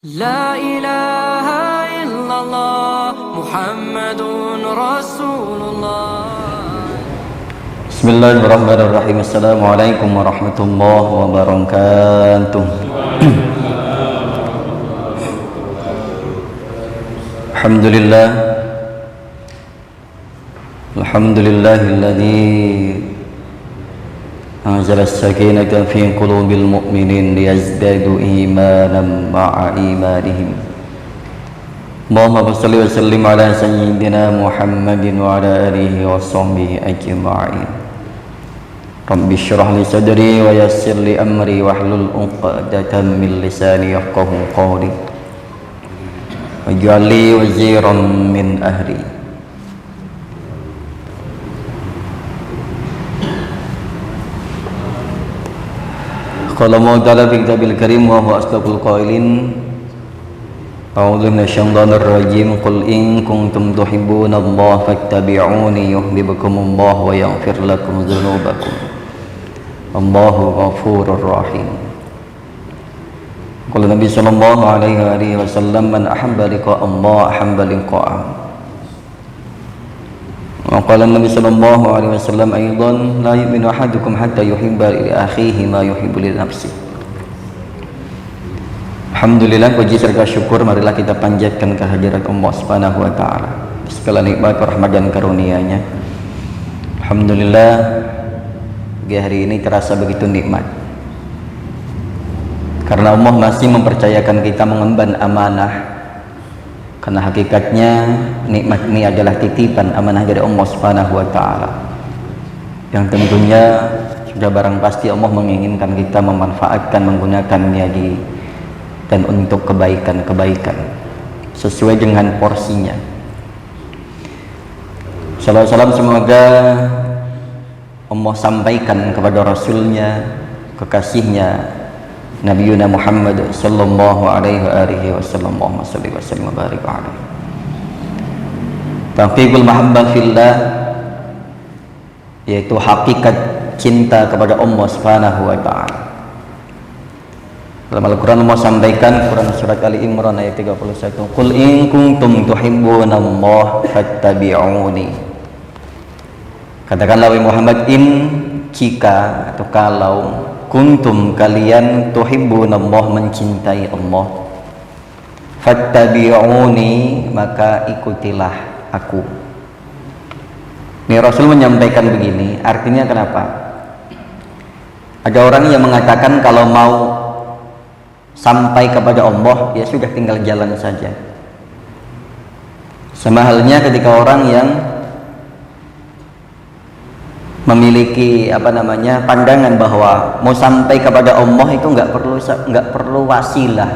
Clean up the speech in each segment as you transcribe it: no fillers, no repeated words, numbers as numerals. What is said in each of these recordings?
لا إله إلا الله محمد رسول الله. Bismillahirrahmanirrahim. Assalamualaikum warahmatullahi wabarakatuh. Alhamdulillah. Alhamdulillahilladzi anzala as-sakinata fi qulubil mu'minin liyazdadu imanan ma'a imanihim. Allahumma shalli wa sallim ala sayyidina Muhammadin wa ala alihi wa sahbihi ajma'in. Rabbi shrah li sadri wa yassir li amri wahlul 'uqdatam min lisani yafqahu qawli waj'al li waziran min ahli. Qala Allah ta'ala fi kitabil karim wa huwa asdaqul qailin. A'udzu minasyaitonir rajim. Qul in kuntum tuhibbunallaha fattabi'uni yuhibbukumullah wa yaghfir lakum dzunubakum. Allahu ghafurur rahim. Qala Nabi sallallahu alaihi wasallam man ahabba liqa Allah ahabba liqa'ah. Wa qala Nabi sallallahu alaihi wasallam aidan la yu'minu ahadukum hatta yuhibba li akhihi ma yuhibbu li nafsihi. Alhamdulillah, puji serta syukur marilah kita panjatkan kehadirat Allah Subhanahu wa taala. Segala nikmat, rahmat dan karunia-Nya. Alhamdulillah, hari ini terasa begitu nikmat. Karena Allah masih mempercayakan kita mengemban amanah. Karena hakikatnya nikmat ini adalah titipan amanah dari Allah Subhanahu wa taala. Yang tentunya sudah barang pasti Allah menginginkan kita memanfaatkan, menggunakannya dan untuk kebaikan-kebaikan sesuai dengan porsinya. Salam semoga Allah sampaikan kepada Rasulnya, kekasihnya Nabiuna Muhammad sallallahu alaihi wasallam. Allahumma shalli wa sallim wa barik alaihi. Taufiqul mahabbah fillah, yaitu hakikat cinta kepada Allah Subhanahu wa taala. Dalam Al-Qur'an Allah sampaikan, Quran surat Ali Imran ayat 31, Qul in kuntum tuhibbunallaha fattabi'uni. Katakanlah wahai Muhammad, in jika atau kalau kuntum kalian tuhibbunallah mencintai Allah, fattabi'uni maka ikutilah aku. Ini Rasul menyampaikan begini, artinya kenapa? Ada orang yang mengatakan kalau mau sampai kepada Allah ya sudah tinggal jalan saja. Sama halnya ketika orang yang memiliki pandangan bahwa mau sampai kepada Allah itu nggak perlu wasilah,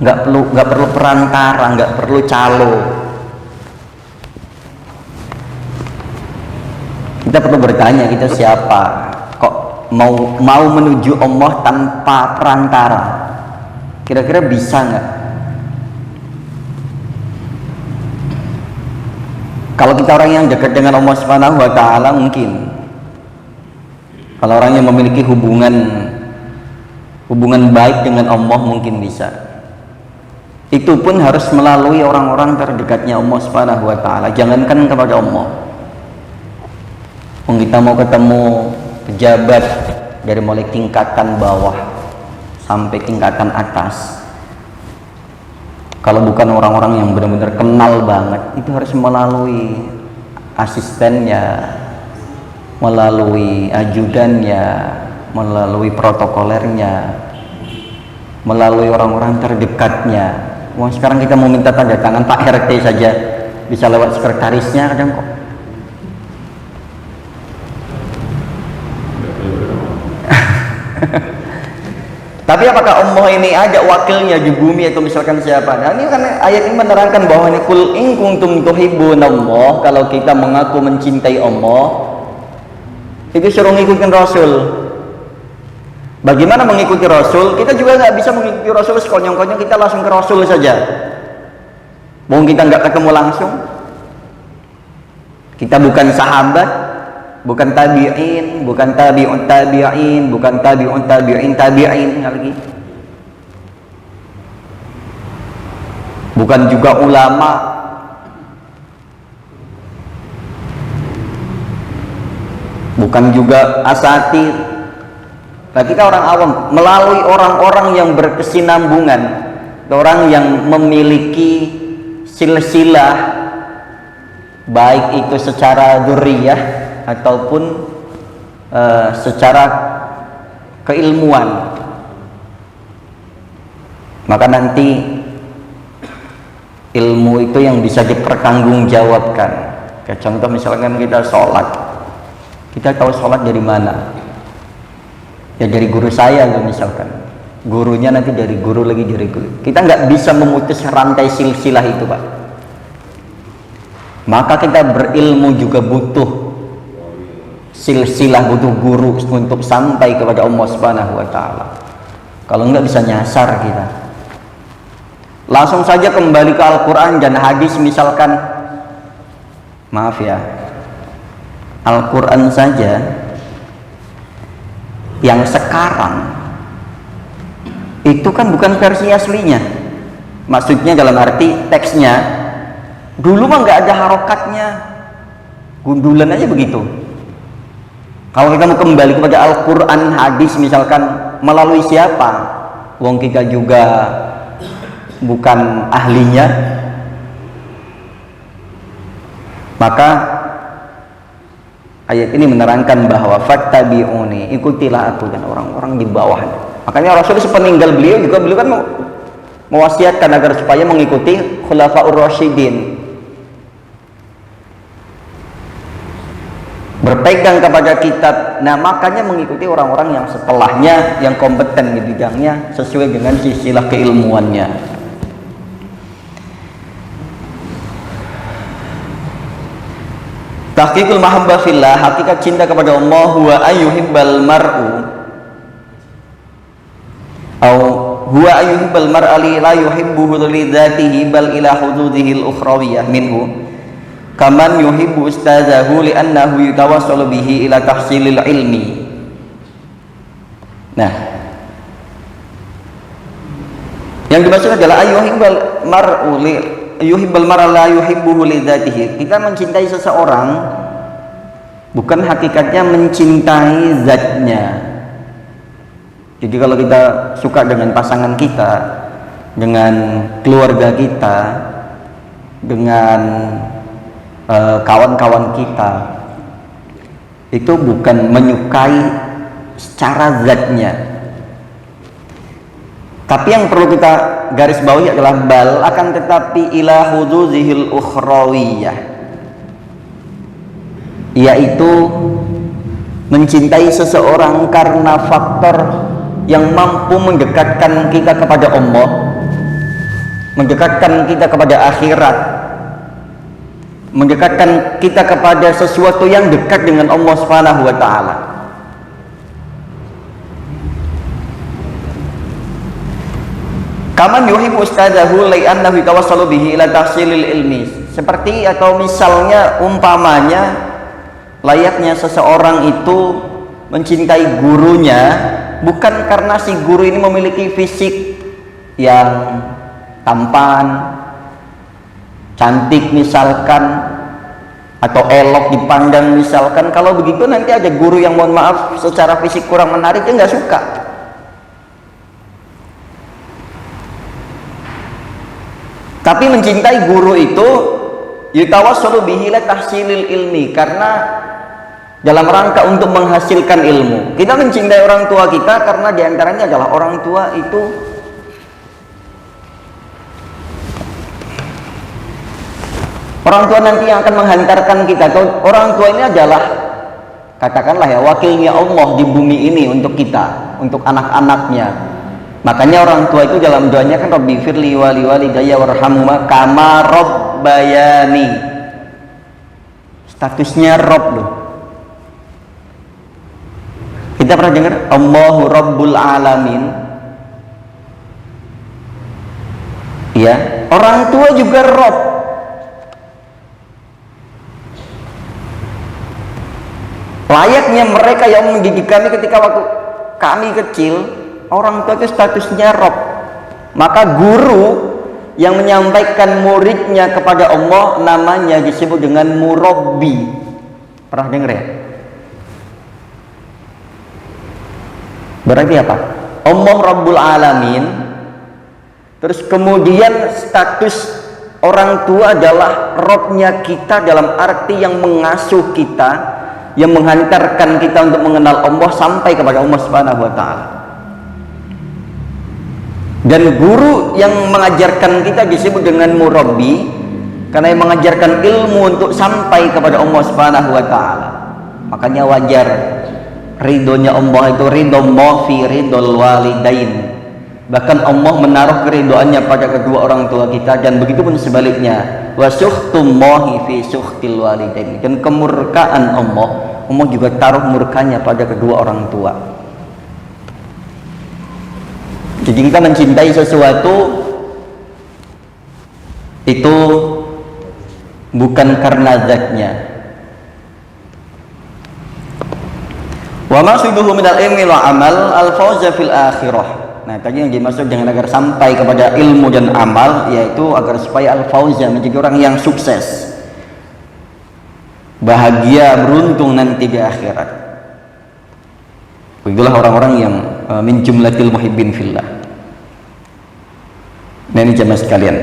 nggak perlu perantara, nggak perlu calo. Kita perlu bertanya, kita siapa? Kok mau menuju Allah tanpa perantara? Kira-kira bisa nggak? Kalau kita orang yang dekat dengan Allah Subhanahu wa taala mungkin. Kalau orang yang memiliki hubungan baik dengan Allah mungkin bisa. Itu pun harus melalui orang-orang terdekatnya Allah Subhanahu wa taala. Jangankan kepada Allah. Kita mau ketemu pejabat dari mulai tingkatan bawah sampai tingkatan atas. Kalau bukan orang-orang yang benar-benar kenal banget, itu harus melalui asistennya, melalui ajudannya, melalui protokolernya, melalui orang-orang terdekatnya. Wah, sekarang kita mau minta tanda tangan Pak RT saja bisa lewat sekretarisnya kadang kok. Tapi apakah Allah ini ada wakilnya di bumi atau misalkan siapa? Nah, ini kan ayat ini menerangkan bahwa ini kul in kuntum tuhibbunallah, kalau kita mengaku mencintai Allah itu suruh ngikutin Rasul. Bagaimana mengikuti Rasul? Kita juga nggak bisa mengikuti Rasul sekonyong-konyong kita langsung ke Rasul saja. Mau kita nggak ketemu langsung, kita bukan sahabat, bukan tabi'in, bukan tabi'un tabi'in, bukan tabi'un tabi'in tabi'in lagi. bukan juga ulama, bukan juga asatir. Nah, kita orang awam melalui orang-orang yang berkesinambungan, orang yang memiliki silsilah, baik itu secara dzurriyyah ataupun secara keilmuan, maka nanti ilmu itu yang bisa dipertanggungjawabkan. Kayak contoh misalkan kita sholat, kita tahu sholat dari mana? Ya dari guru saya loh, misalkan gurunya nanti dari guru lagi dari guru. Kita nggak bisa memutus rantai silsilah itu, Pak. Maka kita berilmu juga butuh silsilah, butuh guru untuk sampai kepada Allah Subhanahu wa taala. Kalau enggak bisa nyasar kita. Langsung saja kembali ke Al-Qur'an dan hadis, misalkan maaf ya, Al-Qur'an saja yang sekarang itu kan bukan versi aslinya. Maksudnya dalam arti teksnya dulu mah nggak ada harokatnya, gundulan aja begitu. Kalau kita mau kembali kepada Al-Quran, hadis misalkan, melalui siapa? Wong kita juga bukan ahlinya. Maka ayat ini menerangkan bahwa fattabi'uni, ikutilah aku dan orang-orang di bawahnya. Makanya Rasul sepeninggal beliau juga, beliau kan mewasiatkan agar supaya mengikuti Khulafaur Rasyidin, berpegang kepada kitab. Nah, makanya mengikuti orang-orang yang setelahnya, yang kompeten di bidangnya sesuai dengan silsilah keilmuannya. Tahqiqul mahabbah fillah, hakikat cinta kepada Allah, huwa ayyuhibbal mar'u au huwa ayyuhibbal mar'a la yuhibbuhu li dzatihi bal ila hududihi al-ukhrawiyah minhu, kaman yuhibbu ustazahu li'annahu yutawassalu bihi ila tahsilil ilmi. Nah, yang dimaksud adalah yuhibbal mar'a la yuhibbuhu li dzatihi. Kita mencintai seseorang bukan hakikatnya mencintai zatnya. Jadi kalau kita suka dengan pasangan kita, dengan keluarga kita, dengan kawan-kawan kita, itu bukan menyukai secara zatnya, tapi yang perlu kita garis bawahi adalah bal, akan tetapi ila huduzihil ukhrawiyah, yaitu mencintai seseorang karena faktor yang mampu mendekatkan kita kepada Allah, mendekatkan kita kepada akhirat, mendekatkan kita kepada sesuatu yang dekat dengan Allah Subhanahu wa taala. Kaman yuhibbu ustadahu li'annahu yatawassalu bihi ila tahsilil ilmi. Seperti atau misalnya umpamanya layaknya seseorang itu mencintai gurunya bukan karena si guru ini memiliki fisik yang tampan, cantik misalkan, atau elok dipandang misalkan. Kalau begitu nanti ada guru yang mohon maaf secara fisik kurang menarik, dia nggak suka. Tapi mencintai guru itu yutawassalu bihi la tahsilil ilmi, karena dalam rangka untuk menghasilkan ilmu. Kita mencintai orang tua kita karena diantaranya adalah orang tua itu nanti yang akan menghantarkan kita. Orang tua ini adalah, katakanlah ya, wakilnya Allah di bumi ini untuk kita, untuk anak-anaknya. Makanya orang tua itu dalam doanya kan Rabbi firli wali walidayya warhamhuma kama rabbayani. Statusnya Rabb loh. Kita pernah dengar Allahu Rabbul Alamin. Ya, orang tua juga Rabb. Layaknya mereka yang mendidik kami ketika waktu kami kecil, orang tua itu statusnya Rabb. Maka guru yang menyampaikan muridnya kepada Allah namanya disebut dengan murabbi. Pernah dengar ya? Berarti apa? Allah Rabbul Alamin, terus kemudian status orang tua adalah Robnya kita dalam arti yang mengasuh kita, yang menghantarkan kita untuk mengenal Allah sampai kepada Allah Subhanahu wa Ta'ala. Dan guru yang mengajarkan kita disebut dengan murabbi, karena yang mengajarkan ilmu untuk sampai kepada Allah Subhanahu wa Ta'ala. Makanya wajar ridhonya Allah itu ridho Allah fi ridhol walidain. Bahkan Allah menaruh keridhoannya pada kedua orang tua kita, dan begitu pun sebaliknya, wa suhtullahi fi suhtil walidain. Dan kemurkaan Allah juga taruh murkanya pada kedua orang tua. Jadi kita mencintai sesuatu itu bukan karena zatnya. Wa maqsuduhu minal ilmi wa amal al-fawza fil akhirah. Nah, tadi yang dimaksud dengan agar sampai kepada ilmu dan amal, yaitu agar supaya al-fawza menjadi orang yang sukses, bahagia, beruntung nanti di akhirat. Itulah orang-orang yang min jumlatil muhibbin fillah. Nah, ini jamaah sekalian.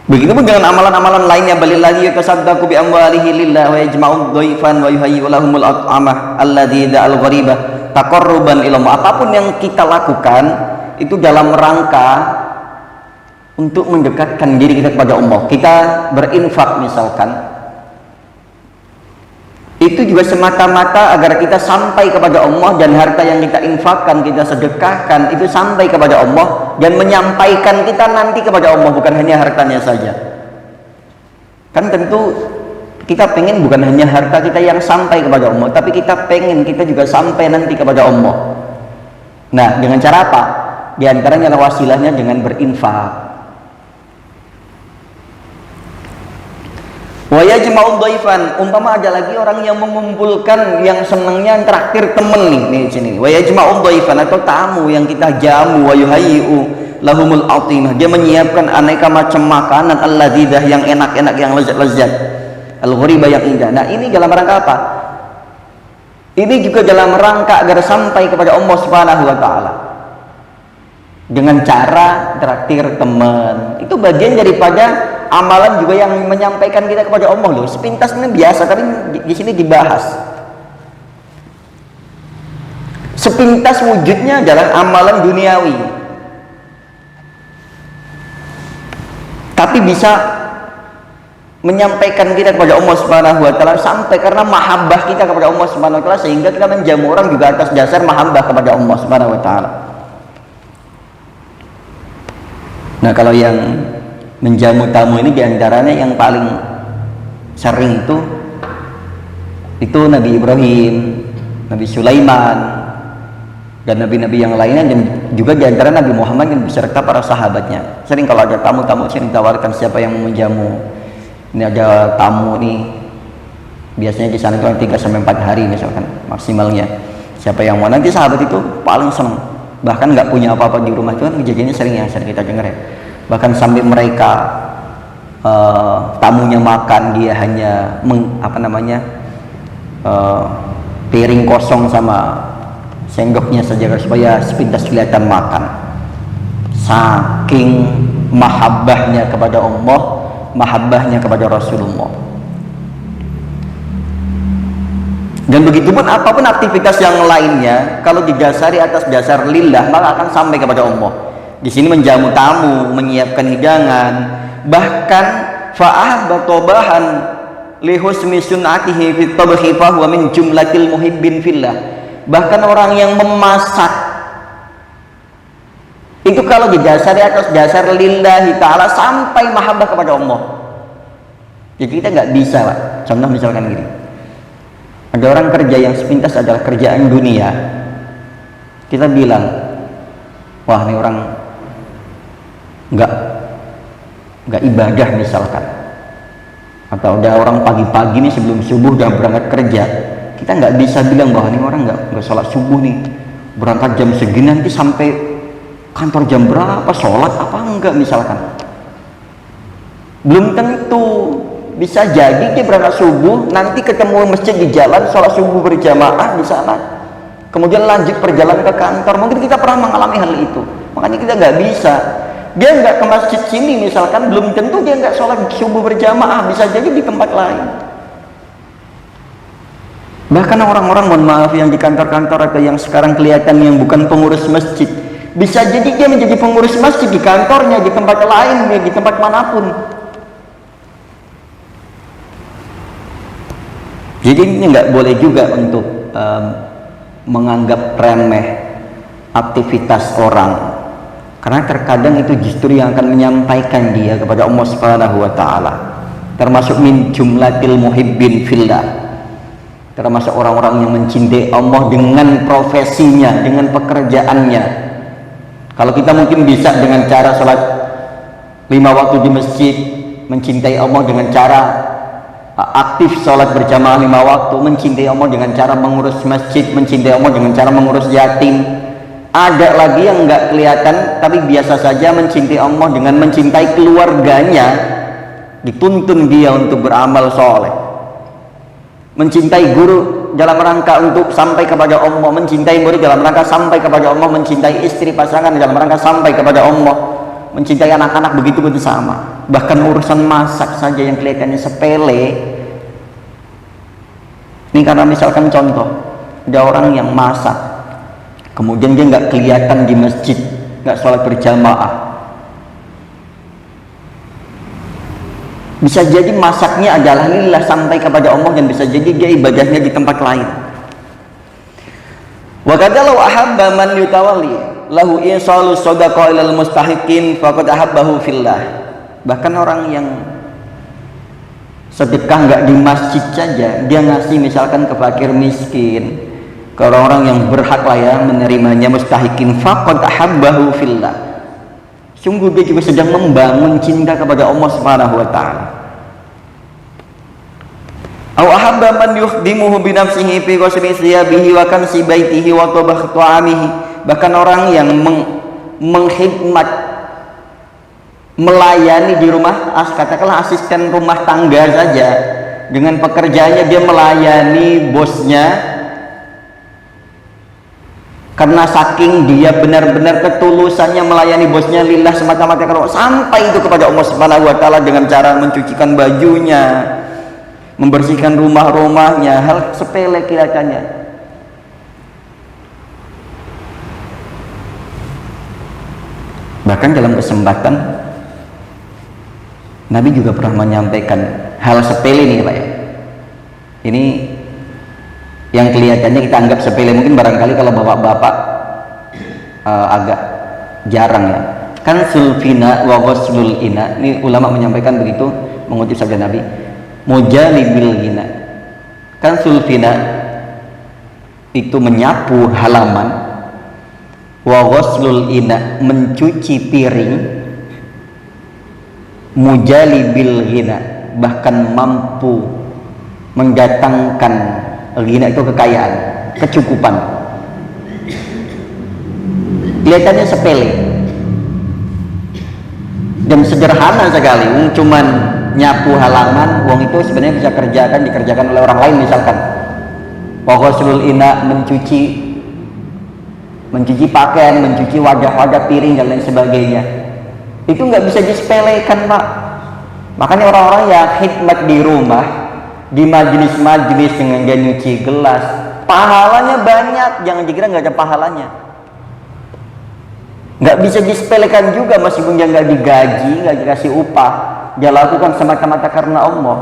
Begitupun dengan amalan-amalan lainnya, balilladzi yatasaddaqu bi amwalihi lillah wa yajma'u dhaifan wa yuhayyi'u lahumul at'amah alladzi da'al gharibah taqarruban ila Allah. Apapun yang kita lakukan itu dalam rangka untuk mendekatkan diri kita kepada Allah. Kita berinfak misalkan, itu juga semata-mata agar kita sampai kepada Allah, dan harta yang kita infakkan, kita sedekahkan itu sampai kepada Allah dan menyampaikan kita nanti kepada Allah, bukan hanya hartanya saja. Kan tentu kita pengen bukan hanya harta kita yang sampai kepada Allah, tapi kita pengen kita juga sampai nanti kepada Allah. Nah, dengan cara apa? Di antaranya adalah wasilahnya dengan berinfak. Wa yajma'u dhaifan, umpama ada lagi orang yang mengumpulkan, yang senangnya traktir temen nih sini. Wa yajma'u dhaifan, atau tamu yang kita jamu, wa yuhayyi'u lahumul atimah, dia menyiapkan aneka macam makanan alladzidah, yang enak-enak, yang lezat-lezat, al-ghuribah, yang indah. Nah, ini dalam rangka apa? Ini juga dalam rangka agar sampai kepada Allah Subhanahu wa Ta'ala dengan cara traktir teman. Itu bagian daripada amalan juga yang menyampaikan kita kepada Allah loh. Sepintas ini biasa, tapi di sini dibahas. Sepintas wujudnya adalah amalan duniawi, tapi bisa menyampaikan kita kepada Allah Subhanahu wa Ta'ala sampai karena mahabbah kita kepada Allah Subhanahu wa Ta'ala, sehingga kita menjamu orang juga atas dasar mahabbah kepada Allah Subhanahu wa Ta'ala. Nah, kalau yang menjamu tamu ini diantaranya yang paling sering itu Nabi Ibrahim, Nabi Sulaiman, dan nabi-nabi yang lainnya, dan juga diantara Nabi Muhammad yang beserta para sahabatnya. Sering kalau ada tamu-tamu sering ditawarkan siapa yang mau menjamu. Ini ada tamu nih, biasanya di sana itu 3-4 hari misalkan maksimalnya. Siapa yang mau, nanti sahabat itu paling senang. Bahkan nggak punya apa-apa di rumah, itu kan kejadiannya sering kita dengar ya. Bahkan sampai mereka tamunya makan, dia hanya piring kosong sama sendoknya saja supaya sepintas kelihatan makan. Saking mahabbahnya kepada Allah, mahabbahnya kepada Rasulullah. Dan begitupun apapun aktivitas yang lainnya, kalau didasari atas dasar lillah, maka akan sampai kepada Allah. Di sini menjamu tamu, menyiapkan hidangan, bahkan fa'ah batobahan lihusmi sun'atihi fit tabhi fa huwa min jumlatil muhibbin fillah. Bahkan orang yang memasak itu kalau didasari atas dasar lillahi ta'ala sampai mahabbah kepada Allah. Jadi kita nggak bisa, Pak. Contoh misalkan gini, ada orang kerja yang sepintas adalah kerjaan dunia, kita bilang, wah ini orang nggak ibadah misalkan, atau ada orang pagi-pagi nih sebelum subuh udah berangkat kerja, kita nggak bisa bilang bahwa ini orang nggak sholat subuh nih, berangkat jam segini nanti sampai kantor jam berapa, sholat apa surga misalkan. Belum tentu. Bisa jadi dia berangkat subuh, nanti ketemu masjid di jalan, sholat subuh berjamaah di sana, kemudian lanjut perjalanan ke kantor. Mungkin kita pernah mengalami hal itu, makanya kita nggak bisa. Dia nggak ke masjid sini misalkan, belum tentu dia nggak sholat subuh berjamaah, bisa jadi di tempat lain. Bahkan orang-orang, mohon maaf, yang di kantor-kantor atau yang sekarang kelihatan yang bukan pengurus masjid, bisa jadi dia menjadi pengurus masjid di kantornya, di tempat lain, di tempat manapun. Jadi ini nggak boleh juga untuk menganggap remeh aktivitas orang, karena terkadang itu justru yang akan menyampaikan dia kepada Allah Subhanahu wa Ta'ala. Termasuk min jumlatil muhibbin fillah, termasuk orang-orang yang mencintai Allah dengan profesinya, dengan pekerjaannya. Kalau kita mungkin bisa dengan cara sholat 5 waktu di masjid, mencintai Allah dengan cara aktif sholat berjamaah 5 waktu, mencintai Allah dengan cara mengurus masjid, mencintai Allah dengan cara mengurus yatim. Ada lagi yang nggak kelihatan tapi biasa saja mencintai Allah dengan mencintai keluarganya, dituntun dia untuk beramal soleh. Mencintai guru dalam rangka untuk sampai kepada Allah, mencintai murid dalam rangka sampai kepada Allah, mencintai istri pasangan dalam rangka sampai kepada Allah, mencintai anak-anak begitu sama. Bahkan urusan masak saja yang kelihatannya sepele, ini karena misalkan contoh, ada orang yang masak, kemudian dia nggak kelihatan di masjid, nggak sholat berjamaah. Bisa jadi masaknya adalah lillah sampai kepada Allah, dan bisa jadi dia ibadahnya di tempat lain. Wa kadzalau ahabba man yutawalli lahu isalu shadaqah ilal mustahiqin faqad ahabbahu fillah. Bahkan orang yang sedekah nggak di masjid saja, dia ngasih misalkan ke fakir miskin, ke orang-orang yang berhak lah ya menerimanya, mustahiqin, faqad ahabbahu fillah. Sungguh dia juga sedang membangun cinta kepada Allah Subhanahu wa Ta'ala. Aw ahabba man yukhdimuhu bi nafsihi fi qasmi thiyabihi wa kansi baitihi wa tabakh ta'amihi. Bahkan orang yang mengkhidmat, melayani di rumah, katakanlah asisten rumah tangga saja, dengan pekerjaannya dia melayani bosnya, karena saking dia benar-benar ketulusannya melayani bosnya lillah semata-mata, kalau sampai itu kepada Allah Subhanahu wa Ta'ala dengan cara mencucikan bajunya, membersihkan rumah-rumahnya, hal sepele kelihatannya. Bahkan dalam kesempatan Nabi juga pernah menyampaikan hal sepele nih Pak ya. Ini yang kelihatannya kita anggap sepele, mungkin barangkali kalau bapak-bapak agak jarang ya. Kan sulfina wa ghuslul ina, ini ulama menyampaikan begitu mengutip sabda Nabi, mujalibil gina. Kan sulfina itu menyapu halaman, wa ghuslul ina mencuci piring, mujalibil ghina bahkan mampu mendatangkan ghina itu kekayaan, kecukupan. Kelihatannya sepele dan sederhana sekali, cuman nyapu halaman, uang itu sebenarnya bisa dikerjakan oleh orang lain misalkan. Wa ghuslul ina mencuci pakaian, mencuci wadah-wadah piring dan lain sebagainya. Itu nggak bisa disepelekan Pak. Makanya orang-orang yang khidmat di rumah, di majelis-majelis dengan dia nyuci gelas, pahalanya banyak. Jangan dikira nggak ada pahalanya. Nggak bisa disepelekan juga, meskipun dia nggak digaji, nggak dikasih upah, dia lakukan semata-mata karena Allah,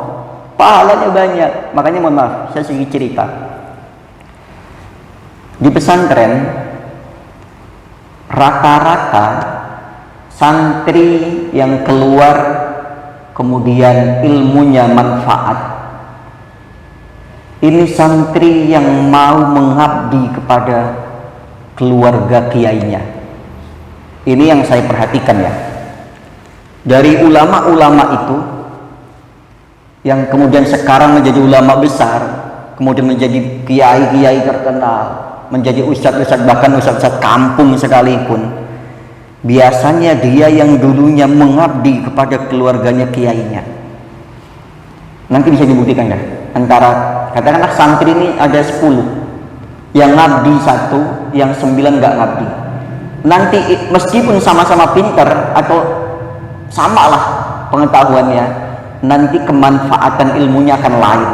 pahalanya banyak. Makanya mohon maaf, saya sedikit cerita. Di pesantren rata-rata santri yang keluar kemudian ilmunya manfaat, ini santri yang mau mengabdi kepada keluarga kiainya. Ini yang saya perhatikan ya, dari ulama-ulama itu yang kemudian sekarang menjadi ulama besar, kemudian menjadi kiai-kiai terkenal, menjadi ustadz-ustadz, bahkan ustadz-ustadz kampung sekalipun, biasanya dia yang dulunya mengabdi kepada keluarganya kiainya. Nanti bisa dibuktikan ya, antara katakanlah santri ini ada 10, yang ngabdi 1, yang 9 nggak ngabdi. Nanti meskipun sama-sama pinter atau samalah pengetahuannya, nanti kemanfaatan ilmunya akan lain.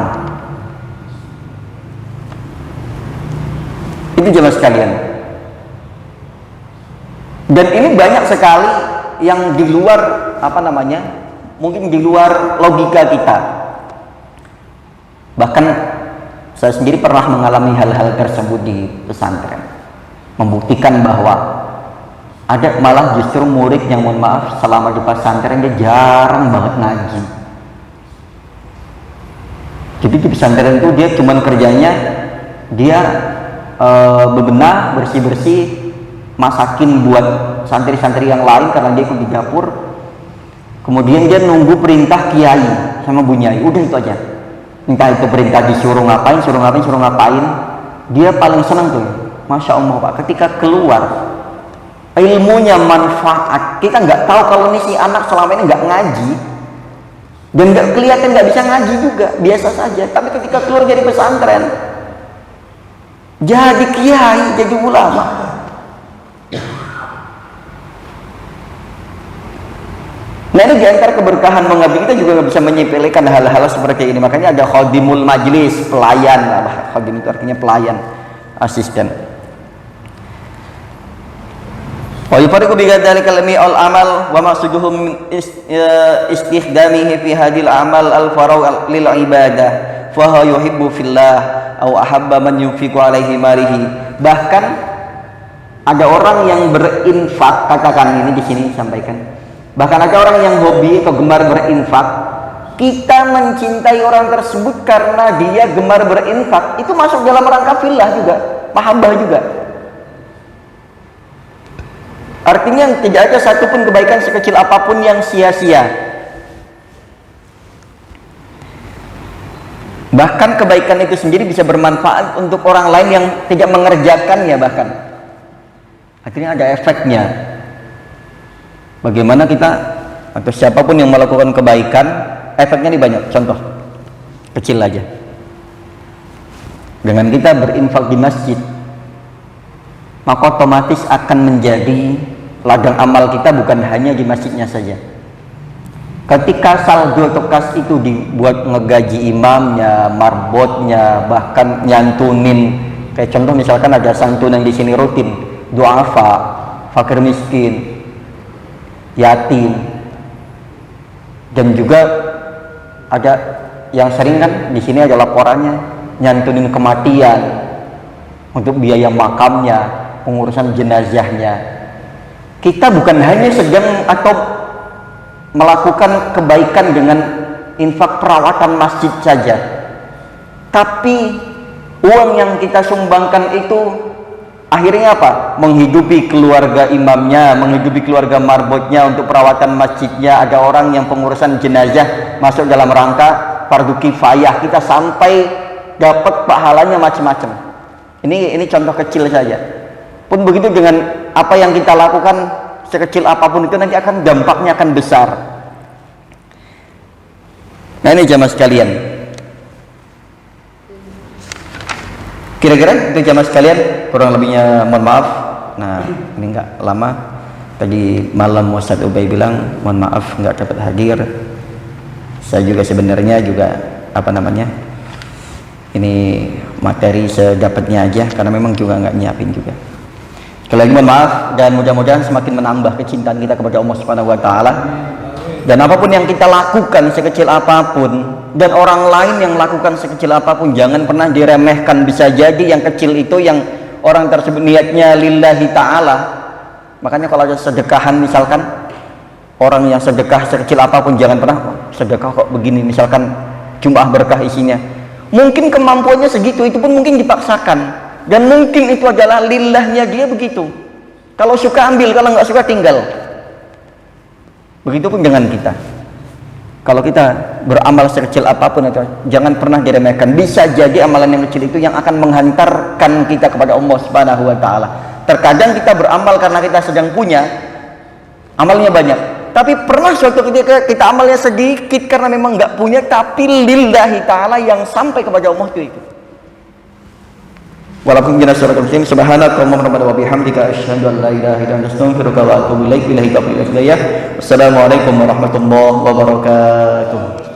Itu jelas sekalian. Dan ini banyak sekali yang di luar mungkin di luar logika kita. Bahkan saya sendiri pernah mengalami hal-hal tersebut di pesantren, membuktikan bahwa ada malah justru murid yang mohon maaf selama di pesantren dia jarang banget ngaji. Jadi di pesantren itu dia cuman kerjanya dia bebenah, bersih-bersih, masakin buat santri-santri yang lain karena dia ikut di dapur. Kemudian dia nunggu perintah kiai sama bunyai, udah itu aja. Entah itu perintah disuruh ngapain, suruh ngapain. Dia paling senang tuh, masya Allah Pak. Ketika keluar, ilmunya manfaat. Kita nggak tahu kalau nih si anak selama ini nggak ngaji dan nggak kelihatan nggak bisa ngaji juga, biasa saja. Tapi ketika keluar dari pesantren, jadi kiai, jadi ulama. Nah ini diantara keberkahan mengabdi, kita juga nggak bisa menyepelekan hal-hal seperti ini. Makanya ada khadimul majlis, pelayan. Khadim itu artinya pelayan, asisten. Wa yufariqu bi dzalika al amal wa maqsuduhum istikhdamihi fi hadhil amal al farau lil ibadah fa huwa yuhibbu fillah aw ahabba man yunfiqu alaihi malihi. Bahkan ada orang yang berinfak, katakan ini di sini sampaikan. Bahkan ada orang yang hobi atau gemar berinfak. Kita mencintai orang tersebut karena dia gemar berinfak. Itu masuk dalam rangka fillah juga, mahabbah juga. Artinya tidak ada satupun kebaikan sekecil apapun yang sia-sia. Bahkan kebaikan itu sendiri bisa bermanfaat untuk orang lain yang tidak mengerjakannya bahkan. Akhirnya ada efeknya. Bagaimana kita atau siapapun yang melakukan kebaikan, efeknya ini banyak. Contoh kecil aja. Dengan kita berinfak di masjid, maka otomatis akan menjadi ladang amal kita bukan hanya di masjidnya saja. Ketika saldo atau kas itu dibuat ngegaji imamnya, marbotnya, bahkan nyantunin, kayak contoh misalkan ada santunan di sini rutin, duafa, fakir miskin, yatim, dan juga ada yang sering kan di sini ada laporannya nyantunin kematian untuk biaya makamnya, pengurusan jenazahnya. Kita bukan hanya sedang atau melakukan kebaikan dengan infak perawatan masjid saja, tapi uang yang kita sumbangkan itu akhirnya apa? Menghidupi keluarga imamnya, menghidupi keluarga marbotnya untuk perawatan masjidnya. Ada orang yang pengurusan jenazah masuk dalam rangka fardu kifayah, kita sampai dapat pahalanya macam-macam. Ini contoh kecil saja. Pun begitu dengan apa yang kita lakukan, sekecil apapun itu nanti akan dampaknya akan besar. Nah ini jamaah sekalian, kira-kira itu jamaah sekalian, kurang lebihnya mohon maaf. Nah ini enggak lama, tadi malam Ustaz Ubay bilang mohon maaf enggak dapat hadir. Saya juga sebenarnya juga ini materi sedapatnya aja karena memang juga enggak nyiapin juga. Sekali lagi mohon maaf, dan mudah-mudahan semakin menambah kecintaan kita kepada Allah Subhanahu wa taala. Dan apapun yang kita lakukan sekecil apapun, dan orang lain yang lakukan sekecil apapun, jangan pernah diremehkan. Bisa jadi yang kecil itu yang orang tersebut niatnya lillahi ta'ala. Makanya kalau ada sedekahan misalkan, orang yang sedekah sekecil apapun, jangan pernah sedekah kok begini, misalkan jumlah berkah isinya. Mungkin kemampuannya segitu, itu pun mungkin dipaksakan. Dan mungkin itu adalah lillahnya dia begitu. Kalau suka ambil, kalau nggak suka tinggal. Begitupun dengan kita. Kalau kita beramal sekecil apapun itu, jangan pernah diremehkan. Bisa jadi amalan yang kecil itu yang akan menghantarkan kita kepada Allah Subhanahu wa taala. Terkadang kita beramal karena kita sedang punya, amalnya banyak. Tapi pernah suatu ketika kita amalnya sedikit karena memang nggak punya, tapi lillahi ta'ala yang sampai kepada Allah itu. Walaupun jelas surat muslim, subhanakallahumma wa bihamdika asyhadu an la ilaha illa anta astaghfiruka wa atubu ilaik. Assalamualaikum warahmatullahi wabarakatuh.